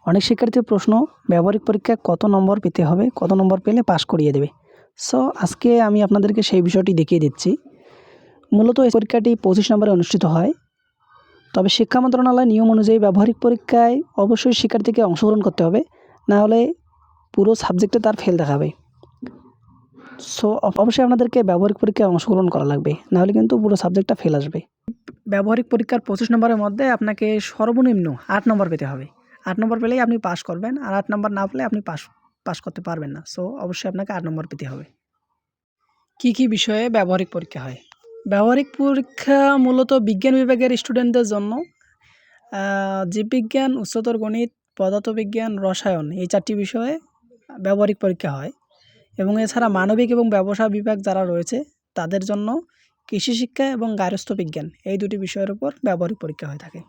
অনেক শিক্ষার্থীর প্রশ্ন, ব্যবহারিক পরীক্ষায় কত নম্বর পেতে হবে, কত নম্বর পেলে পাস করিয়ে দেবে। সো আজকে আমি আপনাদেরকে সেই বিষয়টি দেখিয়ে দিচ্ছি। মূলত এই পরীক্ষাটি 25 নম্বরে অনুষ্ঠিত হয়। তবে শিক্ষা মন্ত্রণালয়ের নিয়ম অনুযায়ী ব্যবহারিক পরীক্ষায় অবশ্যই শিক্ষার্থীকে অংশগ্রহণ করতে হবে, না হলে পুরো সাবজেক্টে তার ফেল দেখাবে। সো অবশ্যই আপনাদেরকে ব্যবহারিক পরীক্ষায় অংশগ্রহণ করা লাগবে, না হলে কিন্তু পুরো সাবজেক্টটা ফেল আসবে। ব্যবহারিক পরীক্ষার 25 নম্বরের মধ্যে আপনাকে সর্বনিম্ন 8 নম্বর পেতে হবে। 8 নম্বর পেলেই আপনি পাস করবেন, আর 8 নম্বর না পেলে আপনি পাস করতে পারবেন না। সো অবশ্যই আপনাকে 8 নম্বর পেতে হবে। কি বিষয়ে ব্যবহারিক পরীক্ষা হয়? ব্যবহারিক পরীক্ষা মূলত বিজ্ঞান বিভাগের স্টুডেন্টদের জন্য। জীববিজ্ঞান, উচ্চতর গণিত, পদার্থবিজ্ঞান, রসায়ন এই 4টি বিষয়ে ব্যবহারিক পরীক্ষা হয়। এবং এছাড়া মানবিক এবং ব্যবসা বিভাগ যারা রয়েছে তাদের জন্য কৃষি শিক্ষা এবং গার্হস্থ্য বিজ্ঞান এই 2টি বিষয়ের উপর ব্যবহারিক পরীক্ষা হয়ে থাকে।